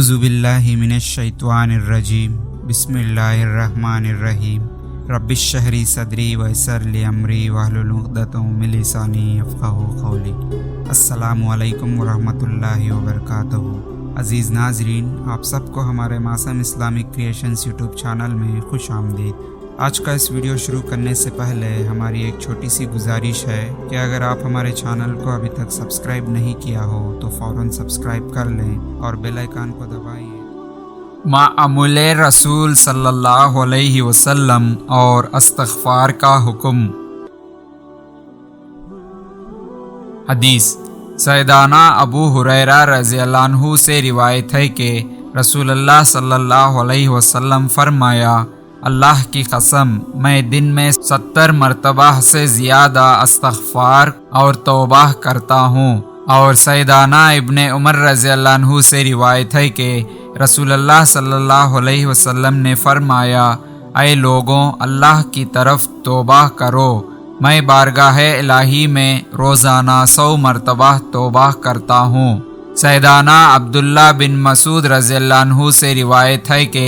اعوذ باللہ من الشیطان الرجیم بسم اللہ الرحمن الرحیم رب اشرح لی صدری ویسر لی امری واحلل عقدۃ من لسانی یفقہوا قولی۔ السلام علیکم ورحمۃ اللہ وبرکاتہ۔ عزیز ناظرین، آپ سب کو ہمارے معصوم اسلامک کریشنز یوٹیوب چینل میں خوش آمدید۔ آج کا اس ویڈیو شروع کرنے سے پہلے ہماری ایک چھوٹی سی گزارش ہے کہ اگر آپ ہمارے چینل کو ابھی تک سبسکرائب نہیں کیا ہو تو فوراً سبسکرائب کر لیں اور بیل آئیکن کو دبائیے۔ معمول رسول صلی اللہ علیہ وسلم اور استغفار کا حکم۔ حدیث سیدنا ابو ہریرہ رضی اللہ عنہ سے روایت ہے کہ رسول اللہ صلی اللہ علیہ وسلم فرمایا، اللہ کی قسم میں دن میں 70 مرتبہ سے زیادہ استغفار اور توبہ کرتا ہوں۔ اور سیدنا ابن عمر رضی اللہ عنہ سے روایت ہے کہ رسول اللہ صلی اللہ علیہ وسلم نے فرمایا، اے لوگوں، اللہ کی طرف توبہ کرو، میں بارگاہ الہی میں روزانہ 100 مرتبہ توبہ کرتا ہوں۔ سیدنا عبداللہ بن مسعود رضی اللہ عنہ سے روایت ہے کہ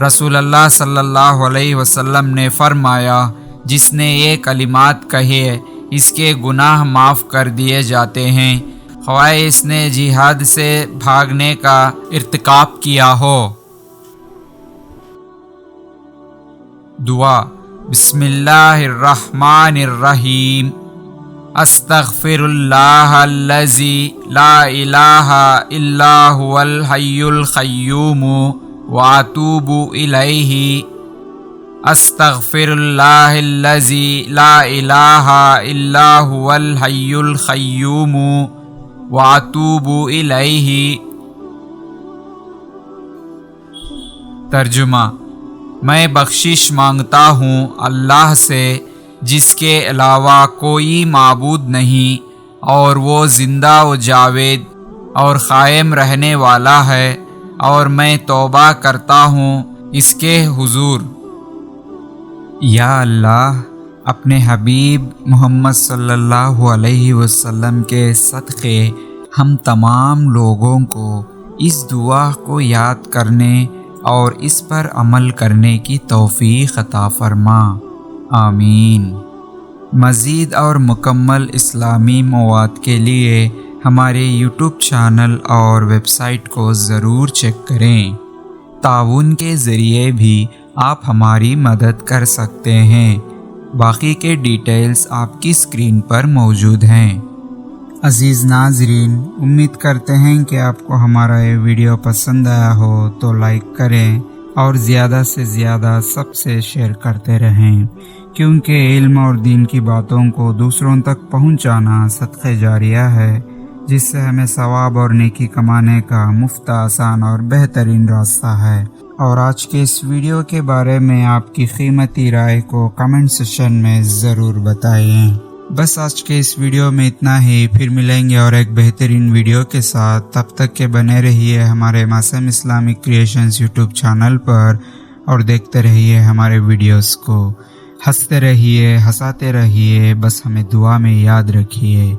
رسول اللہ صلی اللہ علیہ وسلم نے فرمایا، جس نے یہ کلمات کہے اس کے گناہ معاف کر دیے جاتے ہیں، خواہ اس نے جہاد سے بھاگنے کا ارتکاب کیا ہو۔ دعا۔ بسم اللہ الرحمن الرحیم۔ استغفر اللہ الذی لا الہ الا هو الحی القیوم واتوب الیہ۔ استغفر اللہ الذی لا الہ الا هو الحی القیوم واتوب الیہ۔ ترجمہ۔ میں بخشش مانگتا ہوں اللہ سے جس کے علاوہ کوئی معبود نہیں، اور وہ زندہ و جاوید اور قائم رہنے والا ہے، اور میں توبہ کرتا ہوں اس کے حضور۔ یا اللہ، اپنے حبیب محمد صلی اللہ علیہ وسلم کے صدقے ہم تمام لوگوں کو اس دعا کو یاد کرنے اور اس پر عمل کرنے کی توفیق عطا فرما، آمین۔ مزید اور مکمل اسلامی مواد کے لیے ہمارے یوٹیوب چینل اور ویب سائٹ کو ضرور چیک کریں۔ تعاون کے ذریعے بھی آپ ہماری مدد کر سکتے ہیں۔ باقی کے ڈیٹیلز آپ کی اسکرین پر موجود ہیں۔ عزیز ناظرین، امید کرتے ہیں کہ آپ کو ہمارا یہ ویڈیو پسند آیا ہو تو لائک کریں اور زیادہ سے زیادہ سب سے شیئر کرتے رہیں، کیونکہ علم اور دین کی باتوں کو دوسروں تک پہنچانا صدقہ جاریہ ہے، جس سے ہمیں ثواب اور نیکی کمانے کا مفت، آسان اور بہترین راستہ ہے۔ اور آج کے اس ویڈیو کے بارے میں آپ کی قیمتی رائے کو کمنٹ سیکشن میں ضرور بتائیں۔ بس آج کے اس ویڈیو میں اتنا ہی، پھر ملیں گے اور ایک بہترین ویڈیو کے ساتھ۔ تب تک کے بنے رہیے ہمارے معصوم اسلامک کریشنز یوٹیوب چینل پر اور دیکھتے رہیے ہمارے ویڈیوز کو۔ ہنستے رہیے، ہنساتے رہیے، بس ہمیں دعا میں یاد رکھیے۔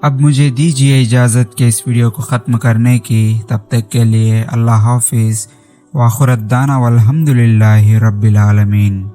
اب مجھے دیجیے اجازت کہ اس ویڈیو کو ختم کرنے کی۔ تب تک کے لیے اللہ حافظ، وآخر دعوانا والحمد للہ رب العالمین۔